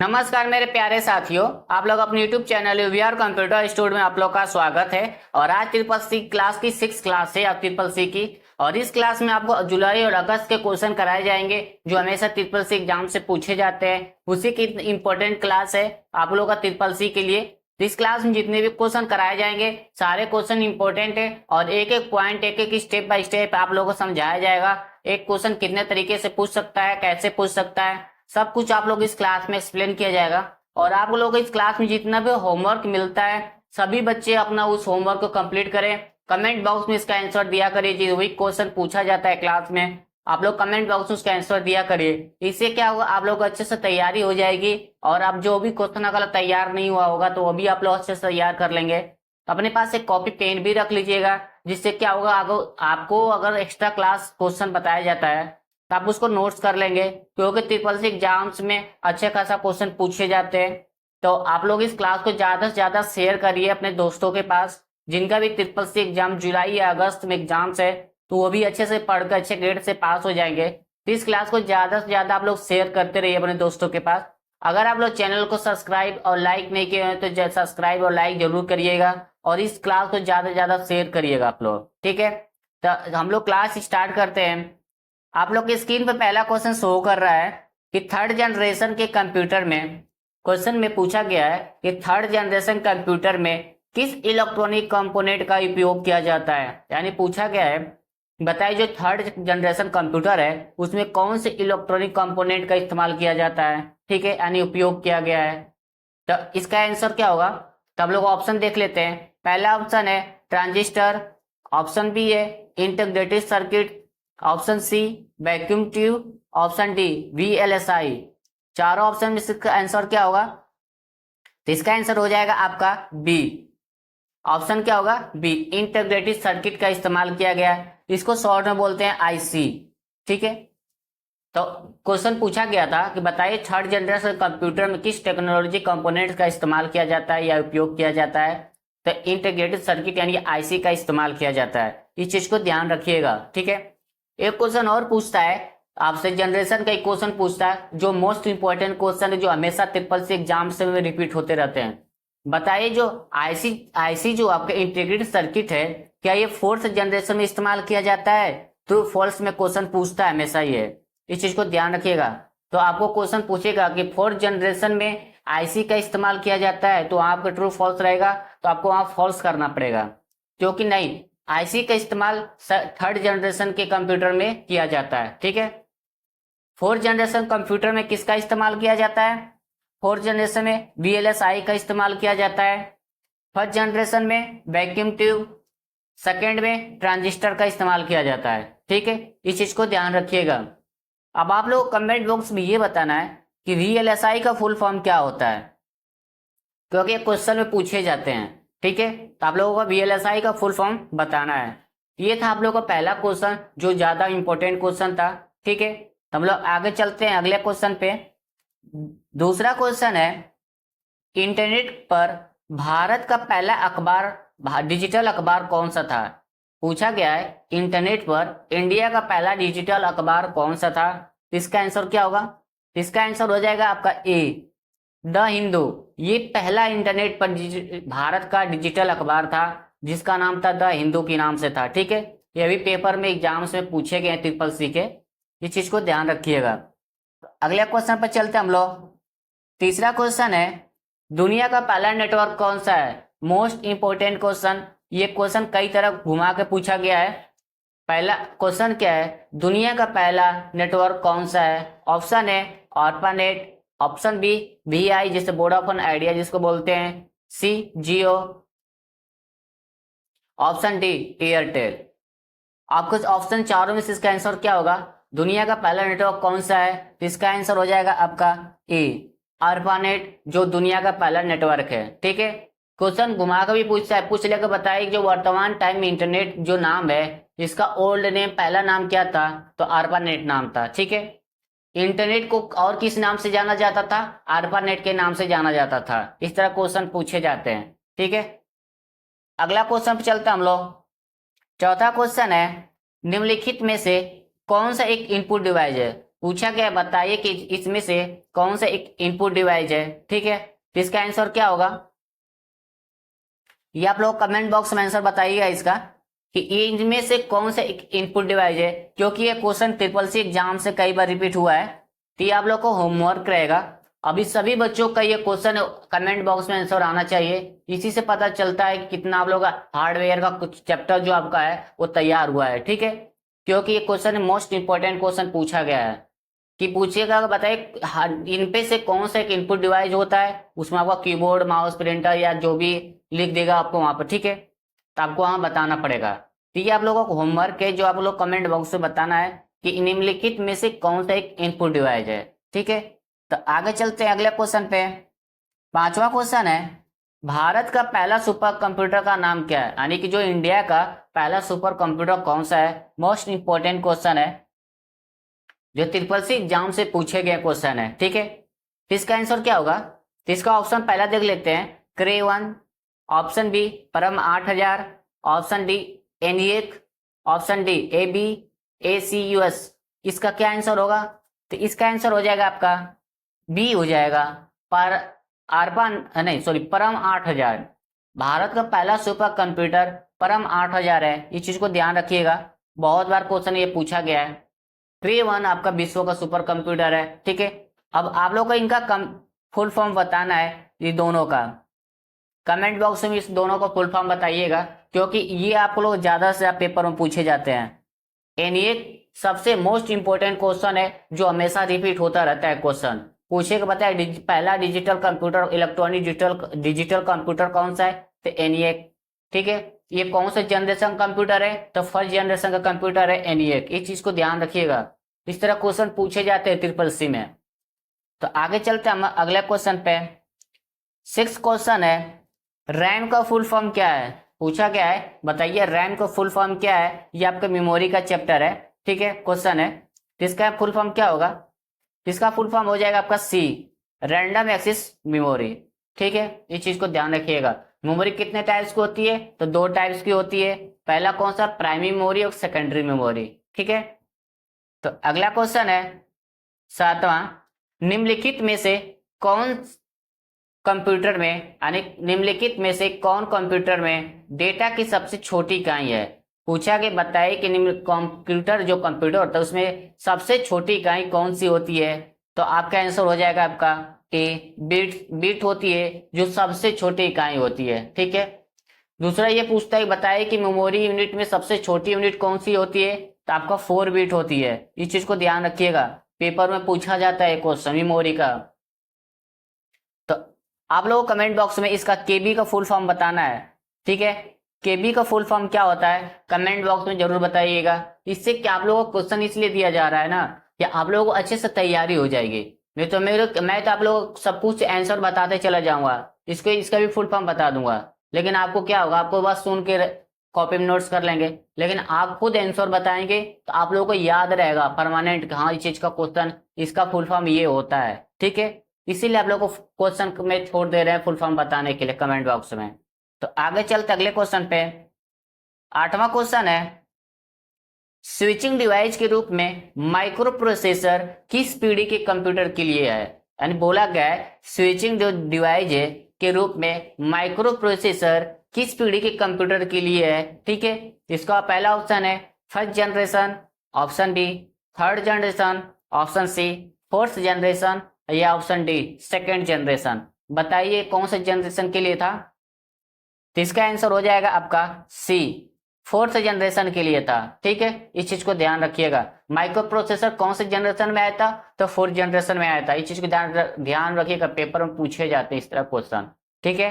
नमस्कार मेरे प्यारे साथियों, आप लोग अपने YouTube channel VR computer studio में आप लोग का स्वागत है। और आज ट्रिपल सी क्लास की 6 क्लास है अब ट्रिपल सी की। और इस क्लास में आपको जुलाई और अगस्त के क्वेश्चन कराए जाएंगे जो हमेशा ट्रिपल सी एग्जाम से पूछे जाते हैं। उसी की इंपॉर्टेंट क्लास है आप लोगों का ट्रिपल सी के लिए। इस क्लास में जितने भी क्वेश्चन कराए जाएंगे सारे क्वेश्चन इंपॉर्टेंट है और एक एक पॉइंट एक एक स्टेप बाय स्टेप आप लोगों को समझाया जाएगा। एक क्वेश्चन कितने तरीके से पूछ सकता है, कैसे पूछ सकता है, सब कुछ आप लोग इस क्लास में एक्सप्लेन किया जाएगा। और आप लोग इस क्लास में जितना भी होमवर्क मिलता है सभी बच्चे अपना उस होमवर्क को कंप्लीट करें। कमेंट बॉक्स में इसका आंसर दिया करिए। जो भी क्वेश्चन पूछा जाता है क्लास में आप लोग कमेंट बॉक्स में उसका आंसर दिया करिए। इससे क्या होगा, आप लोग अच्छे से तैयारी हो जाएगी। और आप जो भी क्वेश्चन अगर तैयार नहीं हुआ होगा तो वो भी आप लोग अच्छे से तैयार कर लेंगे। तो अपने पास एक कॉपी पेन भी रख लीजिएगा, जिससे क्या होगा आपको अगर एक्स्ट्रा क्लास क्वेश्चन बताया जाता है तो आप उसको नोट्स कर लेंगे, क्योंकि ट्रिपल सी एग्जाम्स में अच्छे खासा क्वेश्चन पूछे जाते हैं। तो आप लोग इस क्लास को ज्यादा से ज्यादा शेयर करिए अपने दोस्तों के पास जिनका भी ट्रिपल सी एग्जाम जुलाई या अगस्त में एग्जाम्स है, तो वो भी अच्छे से पढ़कर अच्छे ग्रेड से पास हो जाएंगे। तो इस क्लास को ज्यादा से ज्यादा आप लोग शेयर करते रहिए अपने दोस्तों के पास। अगर आप लोग चैनल को सब्सक्राइब और लाइक नहीं किए हैं तो सब्सक्राइब और लाइक जरूर करिएगा और इस क्लास को ज्यादा से ज्यादा शेयर करिएगा आप लोग, ठीक है। तो हम लोग क्लास स्टार्ट करते हैं। आप लोग की स्क्रीन पर पहला क्वेश्चन शो कर रहा है कि थर्ड जनरेशन के कंप्यूटर में क्वेश्चन में पूछा गया है कि थर्ड जनरेशन कंप्यूटर में किस इलेक्ट्रॉनिक कंपोनेंट का उपयोग किया जाता है। यानी पूछा गया है बताइए जो थर्ड जनरेशन कंप्यूटर है उसमें कौन से इलेक्ट्रॉनिक कंपोनेंट का इस्तेमाल किया जाता है, ठीक है, यानी उपयोग किया गया है। तो इसका आंसर क्या होगा, तो हम लोग ऑप्शन देख लेते हैं। पहला ऑप्शन है ट्रांजिस्टर, ऑप्शन बी है integrated circuit, option C vacuum tube, option D VLSI. चारों ऑप्शन में इसका आंसर क्या होगा, तो इसका आंसर हो जाएगा आपका बी। ऑप्शन क्या होगा, बी, इंटीग्रेटेड सर्किट का इस्तेमाल किया गया है। इसको शॉर्ट में बोलते हैं आईसी, ठीक है। तो क्वेश्चन पूछा गया था कि बताइए थर्ड जनरेशन कंप्यूटर में किस टेक्नोलॉजी कंपोनेंट्स का इस्तेमाल किया जाता है या उपयोग किया जाता है। तो इंटीग्रेटेड सर्किट यानी आईसी का इस्तेमाल किया जाता है। इस चीज को ध्यान रखिएगा, ठीक है। एक क्वेश्चन और पूछता है आपसे, जनरेशन का एक क्वेश्चन पूछता है जो मोस्ट इंपॉर्टेंट क्वेश्चन है जो हमेशा ट्रिपल सी एग्जाम से में रिपीट होते रहते हैं। बताइए जो आईसी आईसी जो आपका इंटीग्रेटेड सर्किट है क्या ये फोर्थ जनरेशन में इस्तेमाल किया जाता है। ट्रू फॉल्स में क्वेश्चन पूछता है हमेशा ये, इस चीज को ध्यान रखिएगा। तो आपको क्वेश्चन पूछेगा कि फोर्थ जनरेशन में आईसी का इस्तेमाल किया जाता है, तो आपका ट्रू फॉल्स रहेगा, तो आपको वहां फॉल्स करना पड़ेगा, क्योंकि नहीं, आईसी का इस्तेमाल थर्ड जनरेशन के कंप्यूटर में किया जाता है, ठीक है। फोर्थ जनरेशन कंप्यूटर में किसका इस्तेमाल किया जाता है, फोर्थ जनरेशन में वीएलएसआई का इस्तेमाल किया जाता है। फर्स्ट जनरेशन में वैक्यूम ट्यूब, सेकेंड में ट्रांजिस्टर का इस्तेमाल किया जाता है, ठीक है। इस चीज को ध्यान रखिएगा। अब आप लोग कमेंट बॉक्स में ये बताना है कि वीएलएसआई का फुल फॉर्म क्या होता है, क्योंकि क्वेश्चन में पूछे जाते हैं, ठीक है। तो आप लोगों को वीएलएसआई का फुल फॉर्म बताना है। ये था आप लोगों का पहला क्वेश्चन जो ज्यादा इंपॉर्टेंट क्वेश्चन था, ठीक है। तो हम लोग आगे चलते हैं अगले क्वेश्चन पे। दूसरा क्वेश्चन है इंटरनेट पर भारत का पहला अखबार डिजिटल अखबार कौन सा था। पूछा गया है इंटरनेट पर इंडिया का पहला डिजिटल अखबार कौन सा था। इसका आंसर क्या होगा, इसका आंसर हो जाएगा आपका ए, द हिंदू। ये पहला इंटरनेट पर भारत का डिजिटल अखबार था जिसका नाम था द हिंदू के नाम से था, ठीक है। ये भी पेपर में एग्जाम्स में पूछे गए ट्रिपल सी के, इस चीज को ध्यान रखिएगा। अगले क्वेश्चन पर चलते हैं हम लोग। तीसरा क्वेश्चन है दुनिया का पहला नेटवर्क कौन सा है। मोस्ट इंपोर्टेंट क्वेश्चन, ये क्वेश्चन कई तरह घुमा के पूछा गया है। पहला क्वेश्चन क्या है, दुनिया का पहला नेटवर्क कौन सा है। ऑप्शन है ऑर्पानेट, ऑप्शन बी वीआई जिसे वोडाफोन आइडिया जिसको बोलते हैं, सी जियो, ऑप्शन डी एयरटेल। आपको ऑप्शन चारों में से इसका आंसर क्या होगा, दुनिया का पहला नेटवर्क कौन सा है, तो इसका आंसर हो जाएगा आपका ए, ARPANET, जो दुनिया का पहला नेटवर्क है, ठीक है। क्वेश्चन घुमा कर भी पूछता है, पूछ लेकर बताइए जो वर्तमान टाइम में इंटरनेट जो नाम है इसका ओल्ड नेम पहला नाम क्या था, तो ARPANET नाम था, ठीक है। इंटरनेट को और किस नाम से जाना जाता था, ARPANET के नाम से जाना जाता था। इस तरह क्वेश्चन पूछे जाते हैं, ठीक है। अगला क्वेश्चन पे चलते हम लोग। चौथा क्वेश्चन है निम्नलिखित में से कौन सा एक इनपुट डिवाइस है। पूछा गया है, बताइए कि इसमें से कौन सा एक इनपुट डिवाइस है। ठीक है, तो इसका आंसर क्या होगा, ये आप लोग कमेंट बॉक्स में आंसर बताइएगा इसका कि ये इनमें से कौन सा एक इनपुट डिवाइस है, क्योंकि ये क्वेश्चन ट्रिपल सी एग्जाम से कई बार रिपीट हुआ है। तो ये आप लोग को होमवर्क रहेगा। अभी सभी बच्चों का ये क्वेश्चन कमेंट बॉक्स में आंसर आना चाहिए। इसी से पता चलता है कि कितना आप लोग का हार्डवेयर का कुछ चैप्टर जो आपका है वो तैयार हुआ है। ठीक है, क्योंकि ये क्वेश्चन मोस्ट इंपॉर्टेंट क्वेश्चन पूछा गया है कि पूछिएगा, बताइए इन पे से कौन सा एक इनपुट डिवाइस होता है। उसमें आपका कीबोर्ड, माउस, प्रिंटर या जो भी लिख देगा आपको वहां पर। ठीक है, तो आपको वहां बताना पड़ेगा। तो ये आप लोगों को होमवर्क है जो आप लोग कमेंट बॉक्स में बताना है कि निम्नलिखित में से कौन सा एक इनपुट डिवाइस है। ठीक है, तो आगे चलते हैं अगले क्वेश्चन पे। पांचवा क्वेश्चन है, भारत का पहला सुपर कंप्यूटर का नाम क्या है, यानी कि जो इंडिया का पहला सुपर कंप्यूटर कौन सा है। मोस्ट इंपॉर्टेंट क्वेश्चन है जो ट्रिपल सी एग्जाम से पूछे गए क्वेश्चन है। ठीक है, तो इसका आंसर क्या होगा, तो इसका ऑप्शन पहला देख लेते हैं, क्रे 1, ऑप्शन बी परम 8000, option D ENIAC, option D ABACUS। इसका क्या आंसर होगा, तो इसका आंसर हो जाएगा आपका बी हो जाएगा, पर नहीं सॉरी परम 8000। भारत का पहला सुपर कंप्यूटर परम 8000 है, इस चीज को ध्यान रखिएगा, बहुत बार क्वेश्चन ये पूछा गया है। क्रे 1 आपका विश्व का सुपर कंप्यूटर है। ठीक है, अब आप लोग को इनका फुल फॉर्म बताना है, ये दोनों का। कमेंट बॉक्स में इस दोनों को फुल फॉर्म बताइएगा, क्योंकि ये आप लोग ज्यादा से ज्यादा पेपर में पूछे जाते हैं। एनिएक सबसे मोस्ट इंपोर्टेंट क्वेश्चन है जो हमेशा रिपीट होता रहता है क्वेश्चन। पूछेगा बताए पहला digital computer, electronic digital computer कौन सा है, तो एनिएक। ठीक है, ये कौन सा जनरेशन कंप्यूटर है, तो फर्स्ट जनरेशन का कंप्यूटर है एनिएक। इस चीज को ध्यान रखिएगा, इस तरह क्वेश्चन पूछे जाते हैं ट्रिपल सी में। तो आगे चलते हैं हम अगले क्वेश्चन पे। 6 क्वेश्चन है, रैम का फुल फॉर्म क्या है, पूछा गया है, बताइए रैम का फुल फॉर्म क्या है। ये आपका मेमोरी का चैप्टर है। ठीक है, क्वेश्चन है, इसका फुल फॉर्म क्या होगा, इसका फुल फॉर्म हो जाएगा आपका सी, रैंडम एक्सेस मेमोरी। ठीक है, इस चीज को ध्यान रखिएगा। मेमोरी कितने टाइप्स की होती है, तो 2 टाइप्स की होती है। पहला कौन सा, प्राइमरी मेमोरी और सेकेंडरी मेमोरी। ठीक है, तो अगला क्वेश्चन है 7वां, निम्नलिखित में से कौन कंप्यूटर में, यानी निम्नलिखित में से कौन कंप्यूटर में डेटा की सबसे छोटी इकाई है। पूछा कि बताइए कि निम्न कंप्यूटर जो कंप्यूटर होता है उसमें सबसे छोटी इकाई कौन सी होती है, तो आपका आंसर हो जाएगा आपका ए, बिट होती है जो सबसे छोटी इकाई होती है। ठीक है, दूसरा ये पूछता है बताइए कि मेमोरी यूनिट में सबसे छोटी यूनिट कौन सी होती है, तो आपका 4 बिट होती है। इस चीज को ध्यान रखिएगा, पेपर में पूछा जाता है क्वेश्चन मेमोरी का। तो आप लोगों को कमेंट बॉक्स में इसका केबी का फुल फॉर्म बताना है। ठीक है, केबी का फुल फॉर्म क्या होता है कमेंट बॉक्स में जरूर बताइएगा। इससे क्या आप लोगों को क्वेश्चन इसलिए दिया जा रहा है ना कि आप लोगों को अच्छे से तैयारी हो जाएगी। नहीं तो मैं तो आप लोगों को सब कुछ आंसर बताते चला जाऊंगा, इसका भी फुल फॉर्म बता दूंगा, लेकिन आपको क्या होगा, आपको बस सुन के कॉपी में नोट्स कर लेंगे, लेकिन आप खुद आंसर बताएंगे तो आप लोगों को याद रहेगा परमानेंट, हाँ इस चीज का क्वेश्चन इसका फुल फॉर्म ये होता है। ठीक है, इसीलिए आप लोगों को क्वेश्चन में छोड़ दे रहे हैं फुल फॉर्म बताने के लिए कमेंट बॉक्स में। तो आगे चलते अगले क्वेश्चन पे। 8वां क्वेश्चन है, स्विचिंग डिवाइस के रूप में माइक्रो प्रोसेसर किस पीढ़ी के कंप्यूटर के लिए है। यानी बोला गया है स्विचिंग जो डिवाइस है के रूप में माइक्रो प्रोसेसर किस पीढ़ी के कंप्यूटर के लिए है। ठीक है, इसका पहला ऑप्शन है first generation, option B third generation, option C fourth generation, या ऑप्शन डी सेकेंड जनरेशन। बताइए कौन से जनरेशन के लिए था, तो इसका आंसर हो जाएगा आपका सी, फोर्थ जनरेशन के लिए था। ठीक है, इस चीज को ध्यान रखिएगा, माइक्रो प्रोसेसर कौन से जनरेशन में आया था, तो फोर्थ जनरेशन में आया था। इस चीज को ध्यान रखिएगा, पेपर में पूछे जाते हैं इस तरह क्वेश्चन। ठीक है,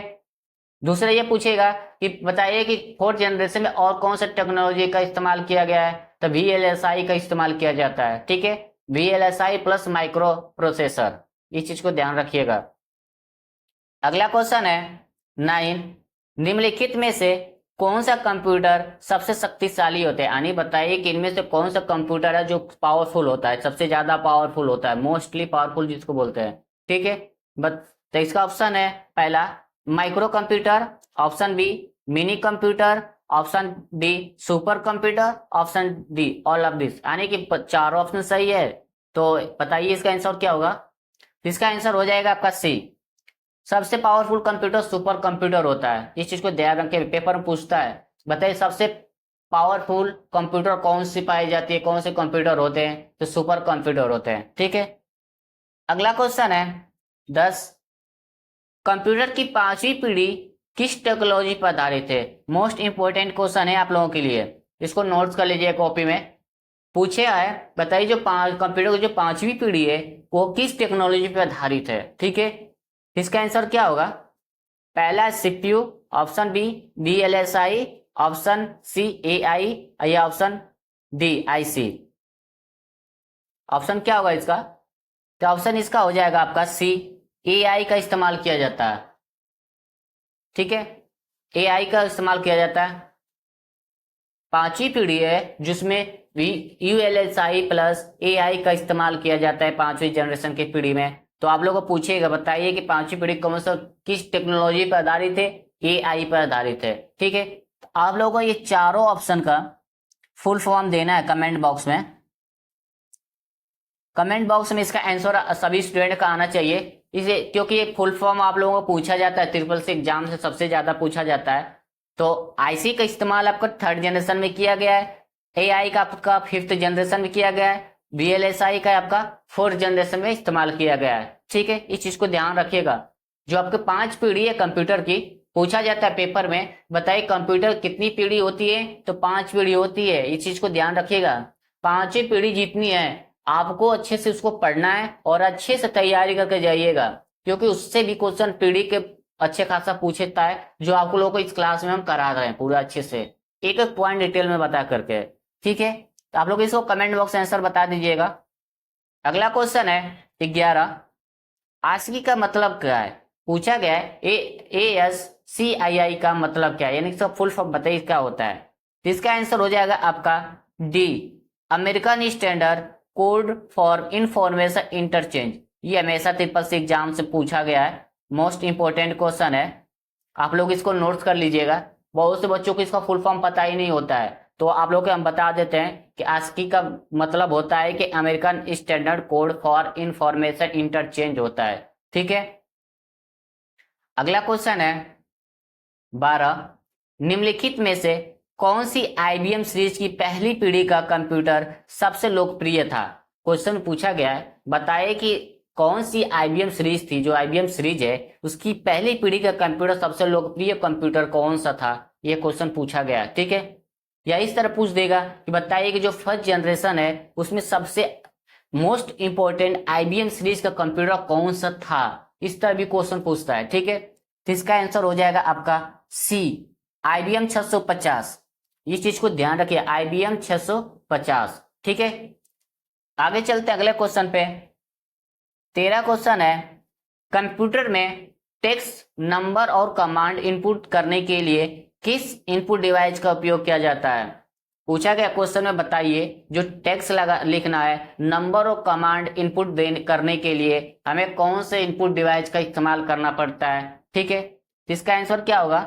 दूसरा ये पूछेगा कि बताइए कि फोर्थ जनरेशन में और कौन सा टेक्नोलॉजी का इस्तेमाल किया गया है, तो VLSI का इस्तेमाल किया जाता है। ठीक है, VLSI प्लस माइक्रो प्रोसेसर, इस चीज को ध्यान रखिएगा। अगला क्वेश्चन है 9, निम्नलिखित में से कौन सा कंप्यूटर सबसे शक्तिशाली होता है। यानी बताइए कि इनमें से कौन सा कंप्यूटर है जो पावरफुल होता है, सबसे ज्यादा पावरफुल होता है, मोस्टली पावरफुल जिसको बोलते हैं। ठीक है, तो इसका ऑप्शन है पहला microcomputer, option B minicomputer, option D supercomputer, option D all of this. यानी कि चारों ऑप्शन सही है, तो बताइए इसका आंसर क्या होगा। इसका आंसर हो जाएगा आपका सी। सबसे पावरफुल कंप्यूटर सुपर कंप्यूटर होता है, इस चीज को ध्यान रखें, पेपर में पूछता है। बताइए सबसे पावरफुल कंप्यूटर कौन सी पाई जाती है, कौन से कंप्यूटर होते हैं, तो सुपर कंप्यूटर होते हैं। ठीक है, अगला क्वेश्चन है 10, कंप्यूटर की पांचवी पीढ़ी किस टेक्नोलॉजी पर आधारित है। मोस्ट इंपोर्टेंट क्वेश्चन है आप लोगों के लिए, इसको नोट्स कर लीजिए कॉपी में। पूछे है, बताइए जो कंप्यूटर की जो पांचवी पीढ़ी है वो किस टेक्नोलॉजी पर आधारित है। ठीक है, इसका आंसर क्या होगा। पहला CPU, option B VLSI, option C AI, या ऑप्शन डी आईसी। ऑप्शन क्या होगा इसका, तो ऑप्शन इसका हो जाएगा आपका सी, एआई का इस्तेमाल किया जाता है। ठीक है, एआई का इस्तेमाल किया जाता है। पांचवी पीढ़ी है जिसमें यूएलएसआई प्लस एआई का इस्तेमाल किया जाता है पांचवी जनरेशन की पीढ़ी में। तो आप लोगों को पूछेगा, बताइए कि पांचवी पीढ़ी कौन सा किस टेक्नोलॉजी पर आधारित है, एआई पर आधारित है। ठीक है, तो आप लोगों को ये चारों ऑप्शन का फुल फॉर्म देना है कमेंट बॉक्स में। कमेंट बॉक्स में इसका आंसर सभी स्टूडेंट का आना चाहिए, इसे क्योंकि ये फुल फॉर्म आप लोगों को पूछा जाता है, ट्रिपल सी एग्जाम से सबसे ज्यादा पूछा जाता है। तो आईसी का इस्तेमाल आपका थर्ड जनरेशन में किया गया है, एआई का आपका फिफ्थ जनरेशन में किया गया है, वीएलएसआई का आपका फोर्थ जनरेशन में इस्तेमाल किया गया है। ठीक है, इस चीज को ध्यान रखिएगा। जो आपके 5 पीढ़ी है कंप्यूटर की, पूछा जाता है पेपर में, बताइए कंप्यूटर कितनी पीढ़ी होती है, तो 5 पीढ़ी होती है। इस चीज को ध्यान रखिएगा, 5वीं पीढ़ी जितनी है आपको अच्छे से उसको पढ़ना है और अच्छे से तैयारी करके जाइएगा, क्योंकि उससे भी क्वेश्चन पीढ़ी के अच्छे खासा पूछता है, जो आप लोगों को इस क्लास में हम करा रहे हैं पूरा अच्छे से, एक एक पॉइंट डिटेल में बता करके। ठीक है, तो आप लोग इसको कमेंट बॉक्स में आंसर बता दीजिएगा। अगला क्वेश्चन है 11, आस्की का मतलब क्या है। पूछा गया है ASCII का मतलब क्या है, यानी इसका फुल फॉर्म बताइए क्या होता है। इसका आंसर हो जाएगा आपका D, American standard code for information interchange. ये हमेशा ट्रिपल सी एग्जाम से पूछा गया है, मोस्ट इंपोर्टेंट क्वेश्चन है, आप लोग इसको नोट्स कर लीजिएगा। बहुत से बच्चों को इसका फुल फॉर्म पता ही नहीं होता है, तो आप लोग को हम बता देते हैं कि आस्की का मतलब होता है कि American standard code for information interchange होता है। ठीक है, अगला क्वेश्चन है 12, निम्नलिखित में से कौन सी आईबीएम सीरीज की पहली पीढ़ी का कंप्यूटर सबसे लोकप्रिय था। क्वेश्चन पूछा गया है, बताइए कि कौन सी आईबीएम सीरीज थी, जो आईबीएम सीरीज है उसकी पहली पीढ़ी का कंप्यूटर सबसे लोकप्रिय कंप्यूटर कौन सा था, यह क्वेश्चन पूछा गया है। ठीक है, या इस तरह पूछ देगा कि बताइए कि जो फर्स्ट जनरेशन है उसमें सबसे मोस्ट इंपोर्टेंट आईबीएम सीरीज का कंप्यूटर कौन सा था, इस तरह भी क्वेश्चन पूछता है। ठीक है, तो इसका आंसर हो जाएगा आपका सी, IBM 650। इस चीज को ध्यान रखिए, IBM 650। ठीक है, आगे चलते अगले क्वेश्चन पे। 13 क्वेश्चन है, कंप्यूटर में टेक्स्ट, नंबर और कमांड इनपुट करने के लिए किस इनपुट डिवाइस का उपयोग किया जाता है। पूछा गया क्वेश्चन में, बताइए जो टेक्स्ट लिखना है, नंबर और कमांड इनपुट करने के लिए हमें कौन से इनपुट डिवाइस का इस्तेमाल करना पड़ता है। ठीक है, इसका आंसर क्या होगा।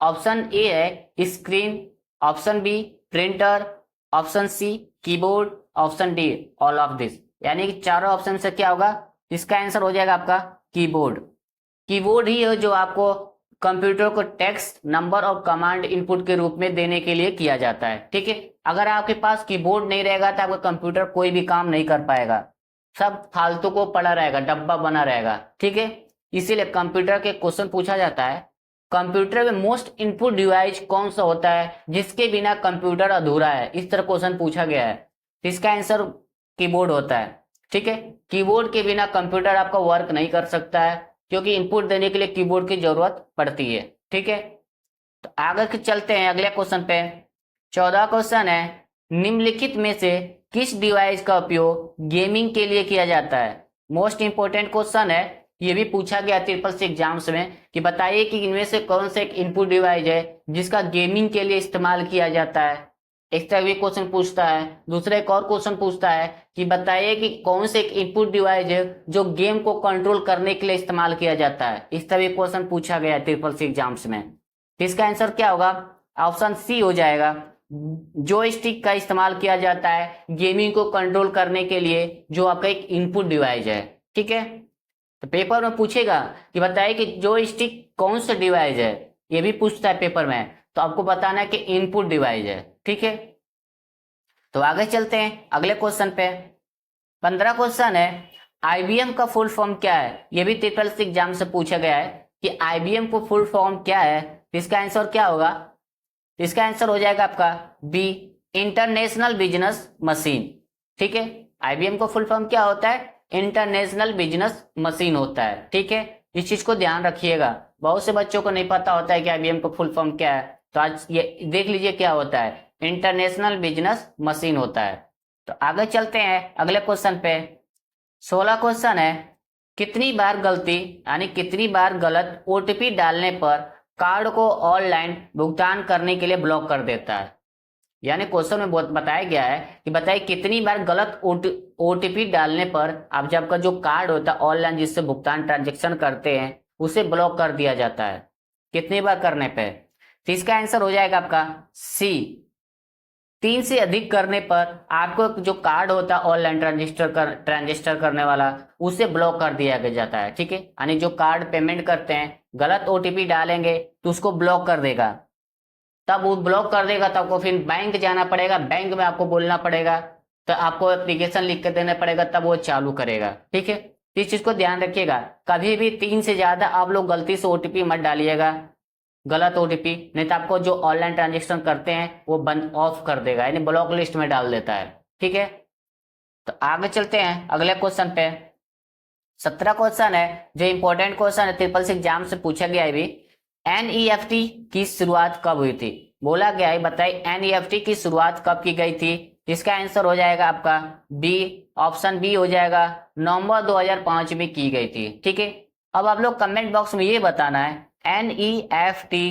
ऑप्शन ए है screen, option B printer, option C keyboard, option D all of this. यानी कि चारों ऑप्शन से क्या होगा, इसका आंसर हो जाएगा आपका कीबोर्ड। कीबोर्ड ही है जो आपको कंप्यूटर को टेक्स्ट, नंबर और कमांड इनपुट के रूप में देने के लिए किया जाता है। ठीक है, अगर आपके पास कीबोर्ड नहीं रहेगा तो आपका कंप्यूटर कोई भी काम नहीं कर पाएगा, सब फालतू को पड़ा रहेगा, डब्बा बना रहेगा। ठीक है, इसीलिए कंप्यूटर के क्वेश्चन पूछा जाता है, कंप्यूटर में मोस्ट इनपुट डिवाइस कौन सा होता है जिसके बिना कंप्यूटर अधूरा है, इस तरह क्वेश्चन पूछा गया है। इसका आंसर कीबोर्ड होता है। ठीक है, कीबोर्ड के बिना कंप्यूटर आपका वर्क नहीं कर सकता है, क्योंकि इनपुट देने के लिए कीबोर्ड की जरूरत पड़ती है। ठीक है, तो आगे चलते हैं अगले क्वेश्चन पे। 14 क्वेश्चन है, निम्नलिखित में से किस डिवाइस का उपयोग गेमिंग के लिए किया जाता है। मोस्ट इंपोर्टेंट क्वेश्चन है, ये भी पूछा गया ट्रिपल सी एग्जाम्स में कि बताइए कि इनमें से कौन सा एक इनपुट डिवाइस है जिसका गेमिंग के लिए इस्तेमाल किया जाता है। इस तरह भी क्वेश्चन पूछता है। दूसरा एक और क्वेश्चन पूछता है कि बताइए कि कौन से एक इनपुट डिवाइस है जो गेम को कंट्रोल करने के लिए इस्तेमाल किया जाता है। इस तरह भी क्वेश्चन पूछा गया है ट्रिपल सी एग्जाम्स में। इसका आंसर क्या होगा, ऑप्शन सी हो जाएगा, जॉयस्टिक का इस्तेमाल किया जाता है गेमिंग को कंट्रोल करने के लिए, जो आपका एक इनपुट डिवाइस है। ठीक है, तो पेपर में पूछेगा कि बताइए कि जॉयस्टिक कौन सा डिवाइस है, ये भी पूछता है पेपर में, तो आपको बताना है कि इनपुट डिवाइस है। ठीक है, तो आगे चलते हैं अगले क्वेश्चन पे। 15 क्वेश्चन है, आईबीएम का फुल फॉर्म क्या है। ये भी ट्रिपल सी एग्जाम से पूछा गया है कि आईबीएम को फुल फॉर्म क्या है। तो इसका आंसर क्या होगा, इसका आंसर हो जाएगा आपका बी, इंटरनेशनल बिजनेस मशीन। ठीक है, आईबीएम को फुल फॉर्म क्या होता है, इंटरनेशनल बिजनेस मशीन होता है। ठीक है, इस चीज को ध्यान रखिएगा, बहुत से बच्चों को नहीं पता होता है कि आईबीएम को फुल फॉर्म क्या है। तो आज ये देख लीजिए क्या होता है, इंटरनेशनल बिजनेस मशीन होता है। तो आगे चलते हैं अगले क्वेश्चन पे। 16 क्वेश्चन है, कितनी बार गलती यानी कितनी बार गलत ओटीपी डालने पर कार्ड को ऑनलाइन भुगतान करने के लिए ब्लॉक कर देता है। यानी क्वेश्चन में बहुत बताया गया है कि बताइए कितनी बार गलत ओटीपी डालने पर आप जब आपका जो कार्ड होता है ऑनलाइन जिससे भुगतान ट्रांजेक्शन करते हैं उसे ब्लॉक कर दिया जाता है, कितनी बार करने पे। तो इसका आंसर हो जाएगा आपका सी, 3 से अधिक करने पर आपको जो कार्ड होता है ऑनलाइन ट्रांजिस्टर करने वाला उसे ब्लॉक कर दिया जाता है। ठीक है, यानी जो कार्ड पेमेंट करते हैं गलत ओटीपी डालेंगे तो उसको ब्लॉक कर देगा, तब वो ब्लॉक कर देगा तब आपको फिर बैंक जाना पड़ेगा, बैंक में आपको बोलना पड़ेगा, तो आपको एप्लीकेशन लिख कर देना पड़ेगा, तब वो चालू करेगा। ठीक है, तो इस चीज को ध्यान रखिएगा, कभी भी 3 से ज्यादा आप लोग गलती से ओटीपी मत डालिएगा, गलत ओटीपी, नहीं तो आपको जो ऑनलाइन ट्रांजेक्शन करते हैं वो बंद ऑफ कर देगा, यानी ब्लॉक लिस्ट में डाल देता है। ठीक है, तो आगे चलते हैं अगले क्वेश्चन पे। 17 क्वेश्चन है, जो इंपॉर्टेंट क्वेश्चन है, ट्रिपल सी एग्जाम से पूछा गया है भी। एनईएफटी की शुरुआत कब हुई थी, बोला गया है बताइए एनईएफटी की शुरुआत कब की गई थी। इसका आंसर हो जाएगा आपका बी, ऑप्शन बी हो जाएगा, नवंबर 2005 में की गई थी। ठीक है, अब आप लोग कमेंट बॉक्स में ये बताना है एनईएफटी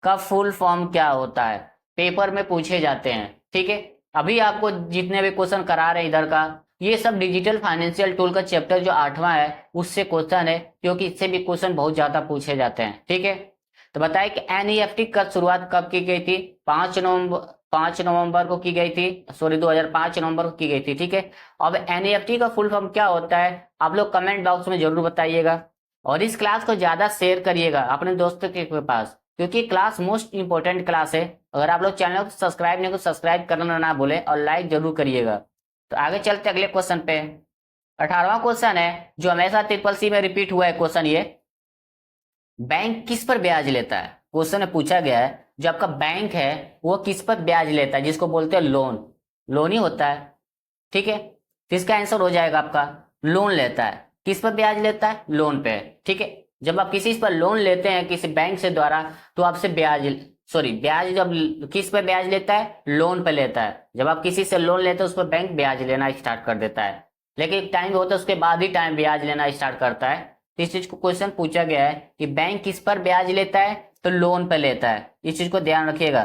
का फुल फॉर्म क्या होता है, पेपर में पूछे जाते हैं। ठीक है, अभी आपको जितने भी क्वेश्चन करा रहे हैं इधर का, ये सब डिजिटल फाइनेंशियल टूल का चैप्टर जो 8वां है उससे क्वेश्चन है, क्योंकि इससे भी क्वेश्चन बहुत ज्यादा पूछे जाते हैं। ठीक है, तो बताइए कि एनईएफटी का शुरुआत कब की गई थी, 5 नवंबर को की गई थी, सॉरी 2005 नवंबर को की गई थी। ठीक है, अब एनईएफटी का फुल फॉर्म क्या होता है आप लोग कमेंट बॉक्स में जरूर बताइएगा, और इस क्लास को ज्यादा शेयर करिएगा अपने दोस्तों के पास, क्योंकि क्लास मोस्ट इंपॉर्टेंट क्लास है। अगर आप लोग चैनल को सब्सक्राइब नहीं तो सब्सक्राइब करना ना भूले और लाइक जरूर करिएगा। तो आगे चलते अगले क्वेश्चन पे। 18वां क्वेश्चन है, जो हमेशा ट्रिपल सी में रिपीट हुआ है क्वेश्चन, ये बैंक किस पर ब्याज लेता है। क्वेश्चन में पूछा गया है जो आपका बैंक है वो किस पर ब्याज लेता है, जिसको बोलते हैं लोन, लोन ही होता है। ठीक है, तो इसका आंसर हो जाएगा आपका लोन लेता है, किस पर ब्याज लेता है, लोन पे। ठीक है, जब आप किसी पर लोन लेते हैं किसी बैंक से द्वारा तो आपसे ब्याज ब्याज जब किस पर ब्याज लेता है, लोन पे लेता है। जब आप किसी से लोन लेते हैं उस पर बैंक ब्याज लेना स्टार्ट कर देता है, लेकिन टाइम होता है उसके बाद ही टाइम ब्याज लेना स्टार्ट करता है। तो इस चीज को क्वेश्चन पूछा गया है कि बैंक किस पर ब्याज लेता है, तो लोन पे लेता है। इस चीज को ध्यान रखिएगा,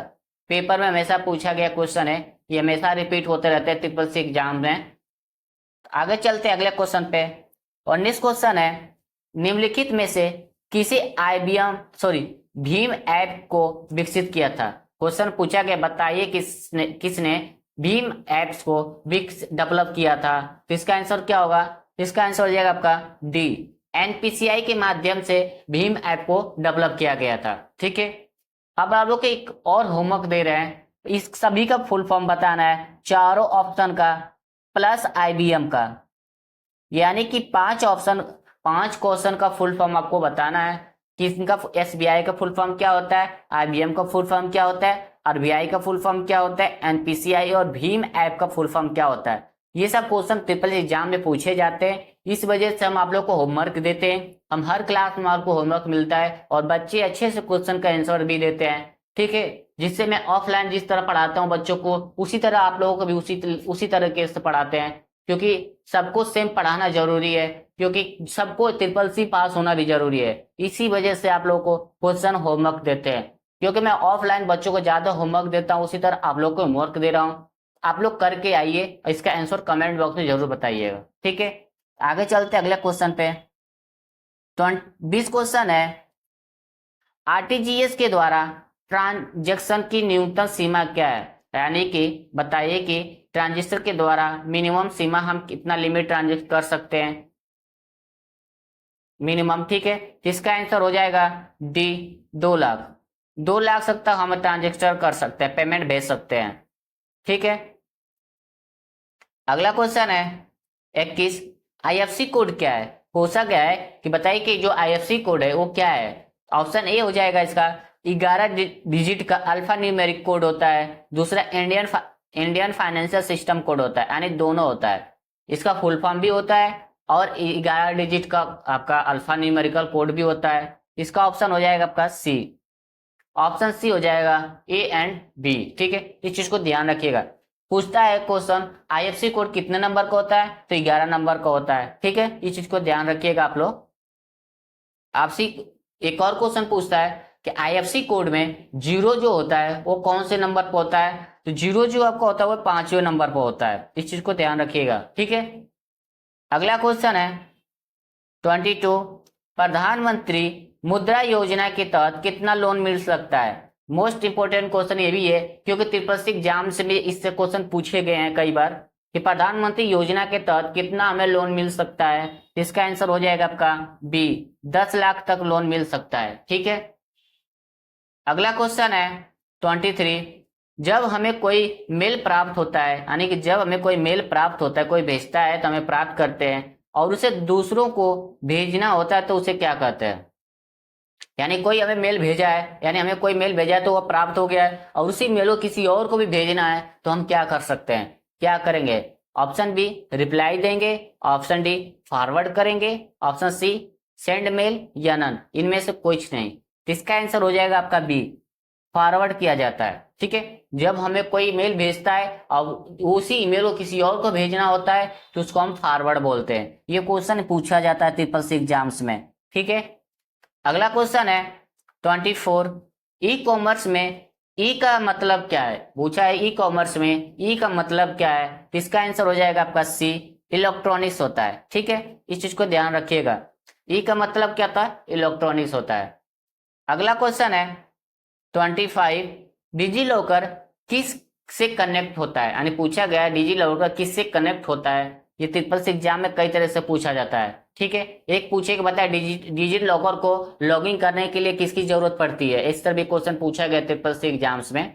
पेपर में हमेशा पूछा गया क्वेश्चन है, ये हमेशा रिपीट होते रहते हैं ट्रिपल सी एग्जाम में। आगे चलते हैं अगले क्वेश्चन पे। 19 क्वेश्चन है, निम्नलिखित में से किसी भीम ऐप को विकसित किया था। क्वेश्चन पूछा गया बताइए किसने भीम ऐप्स को डेवलप किया था। तो इसका आंसर क्या होगा, इसका आंसर हो जाएगा आपका डी, एनपीसीआई के माध्यम से भीम ऐप को डेवलप किया गया था। ठीक है, अब आप लोग को एक और होमवर्क दे रहे हैं, इस सभी का फुल फॉर्म बताना है, चारों ऑप्शन का प्लस आईबीएम का, यानी कि 5 क्वेश्चन का फुल फॉर्म आपको बताना है कि इनका एसबीआई का फुल फॉर्म क्या होता है, आईबीएम का फुल फॉर्म क्या होता है, आरबीआई का फुल फॉर्म क्या होता है, एनपीसीआई और भीम ऐप का फुल फॉर्म क्या होता है। ये सब क्वेश्चन ट्रिपल एग्जाम में पूछे जाते हैं, इस वजह से हम आप लोग को होमवर्क देते हैं। हम हर क्लास में आपको होमवर्क मिलता है और बच्चे अच्छे से क्वेश्चन का आंसर भी देते हैं। ठीक है, जिससे मैं ऑफलाइन जिस तरह पढ़ाता हूँ बच्चों को उसी तरह आप लोगों को भी उसी तरीके से पढ़ाते हैं, क्योंकि सबको सेम पढ़ाना जरूरी है, क्योंकि सबको ट्रिपल सी पास होना भी जरूरी है। इसी वजह से आप लोगों को क्वेश्चन होमवर्क देते हैं, क्योंकि मैं ऑफलाइन बच्चों को ज्यादा होमवर्क देता हूँ उसी तरह आप लोग को होमवर्क दे रहा हूँ। आप लोग करके आइए और इसका आंसर कमेंट बॉक्स में जरूर बताइएगा। ठीक है, आगे चलते अगले क्वेश्चन पे। 20 क्वेश्चन है, आरटीजीएस के द्वारा ट्रांजैक्शन की न्यूनतम सीमा क्या है। यानी कि बताइए कि ट्रांजिस्टर के द्वारा मिनिमम सीमा हम कितना लिमिट ट्रांजिस्ट कर सकते हैं, मिनिमम, ठीक है। इसका आंसर हो जाएगा डी, 2 लाख। 2 लाख तक हम ट्रांजिस्टर कर सकते हैं, पेमेंट भेज सकते हैं, ठीक है। अगला क्वेश्चन है 21, आईएफसी कोड क्या है। पूछा गया है कि बताइए कि जो आईएफसी कोड है वो क्या है। ऑप्शन ए हो जाएगा इसका 11 डिजिट का अल्फा न्यूमेरिक कोड होता है, दूसरा इंडियन फाइनेंशियल सिस्टम कोड होता है, यानी दोनों होता है। इसका फुल फॉर्म भी होता है और 11 डिजिट का आपका अल्फा न्यूमेरिकल कोड भी होता है। इसका ऑप्शन हो जाएगा आपका सी, ऑप्शन सी हो जाएगा ए एंड बी, ठीक है। इस चीज को ध्यान रखिएगा। पूछता है क्वेश्चन आईएफसी कोड कितने नंबर का होता है, तो 11 नंबर का होता है, ठीक है। इस चीज को ध्यान रखिएगा आप लोग। आपसे एक और क्वेश्चन पूछता है कि आईएफसी कोड में 0 जो होता है वो कौन से नंबर पर होता है, तो 0 जो आपका होता है वो 5वें नंबर पर होता है। इस चीज को ध्यान रखिएगा, ठीक है। अगला क्वेश्चन है 22, प्रधानमंत्री मुद्रा योजना के तहत कितना लोन मिल सकता है। मोस्ट इंपोर्टेंट क्वेश्चन ये भी है क्योंकि ट्रिपल सी एग्जाम से भी इससे क्वेश्चन पूछे गए हैं कई बार कि प्रधानमंत्री योजना के तहत कितना हमें लोन मिल सकता है। इसका आंसर हो जाएगा आपका बी, 10 लाख तक लोन मिल सकता है, ठीक है। अगला क्वेश्चन है 23, जब हमें कोई मेल प्राप्त होता है, यानी कि जब हमें कोई मेल प्राप्त होता है, कोई भेजता है तो हमें प्राप्त करते हैं, और उसे दूसरों को भेजना होता है तो उसे क्या कहते हैं। यानी कोई हमें मेल भेजा है, यानी हमें कोई मेल भेजा है तो वह प्राप्त हो गया है, और उसी मेल को किसी और को भी भेजना है तो हम क्या कर सकते हैं, क्या करेंगे। ऑप्शन बी रिप्लाई देंगे, ऑप्शन डी फॉरवर्ड करेंगे, ऑप्शन सी सेंड मेल या नन, इनमें से कुछ नहीं। इसका आंसर हो जाएगा आपका बी, फॉरवर्ड किया जाता है, ठीक है। जब हमें कोई मेल भेजता है और उसी ईमेल को किसी और को भेजना होता है तो उसको हम फॉरवर्ड बोलते हैं। ये क्वेश्चन पूछा जाता है ट्रिपल सी एग्जाम्स में, ठीक है। अगला क्वेश्चन है 24, ई कॉमर्स में ई का मतलब क्या है। पूछा है ई कॉमर्स में ई का मतलब क्या है, तो इसका आंसर हो जाएगा आपका सी, इलेक्ट्रॉनिक्स होता है, ठीक है। इस चीज को ध्यान रखिएगा, ई का मतलब क्या था, इलेक्ट्रॉनिक्स होता है। अगला क्वेश्चन है 25, डिजी लॉकर किस से कनेक्ट होता है, यानी पूछा गया है डिजी लॉकर किस से कनेक्ट होता है। ये ट्रिपल सी एग्जाम में कई तरह से पूछा जाता है, ठीक है। एक पूछे कि बताया डिजी लॉकर को लॉगिन करने के लिए किसकी जरूरत पड़ती है, इस तरह भी क्वेश्चन पूछा गया ट्रिपल सी एग्जाम्स में।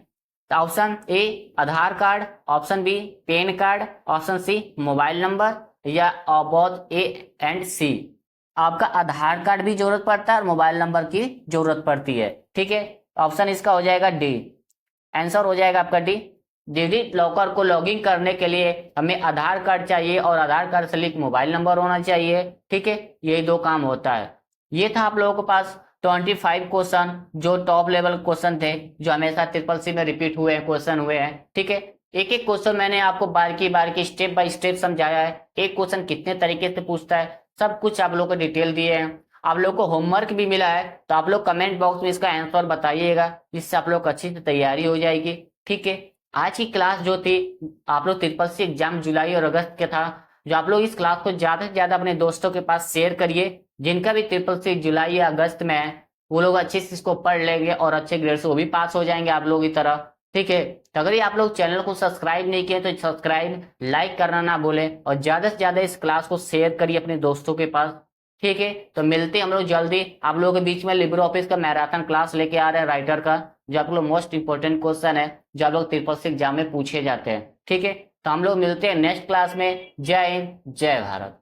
तो option A Aadhaar card, option B PAN card, option C mobile number, या बोथ ए एंड सी। आपका आधार कार्ड भी जरूरत पड़ता है और मोबाइल नंबर की जरूरत पड़ती है, ठीक है। ऑप्शन इसका हो जाएगा डी, आंसर हो जाएगा आपका डी। डिजी लॉकर को लॉगिन करने के लिए हमें आधार कार्ड चाहिए और आधार कार्ड से लिंक मोबाइल नंबर होना चाहिए, ठीक है। यही 2 काम होता है। ये था आप लोगों के पास 25 क्वेश्चन जो टॉप लेवल क्वेश्चन थे, जो हमेशा ट्रिपल सी में रिपीट हुए हैं, क्वेश्चन हुए हैं, ठीक है। एक एक क्वेश्चन मैंने आपको बारीकी बारीकी स्टेप बाय स्टेप समझाया है। एक क्वेश्चन कितने तरीके से पूछता है, सब कुछ आप लोग को डिटेल दिए हैं। आप लोग को होमवर्क भी मिला है, तो आप लोग कमेंट बॉक्स में इसका आंसर बताइएगा, जिससे आप लोग अच्छी से तैयारी हो जाएगी, ठीक है। आज की क्लास जो थी आप लोग ट्रिपल सी एग्जाम जुलाई और अगस्त के था, जो आप लोग इस क्लास को ज्यादा से ज्यादा अपने दोस्तों के पास शेयर करिए। जिनका भी ट्रिपल सी जुलाई या अगस्त में है वो लोग अच्छे से इसको पढ़ लेंगे और अच्छे ग्रेड से वो भी पास हो जाएंगे आप लोग की तरह, ठीक है। तो अगर ये आप लोग चैनल को सब्सक्राइब नहीं किए तो सब्सक्राइब लाइक करना ना भूलें, और ज्यादा से ज्यादा इस क्लास को शेयर करिए अपने दोस्तों के पास, ठीक है। तो मिलते हैं हम लोग जल्दी। आप लोगों के बीच में लिब्रो ऑफिस का मैराथन क्लास लेके आ रहे हैं राइटर का, जो आप लोग मोस्ट इंपोर्टेंट क्वेश्चन है जो आप लोग ट्रिपल सी एग्जाम में पूछे जाते हैं, ठीक है। तो हम लोग मिलते हैं नेक्स्ट क्लास में। जय हिंद, जय भारत।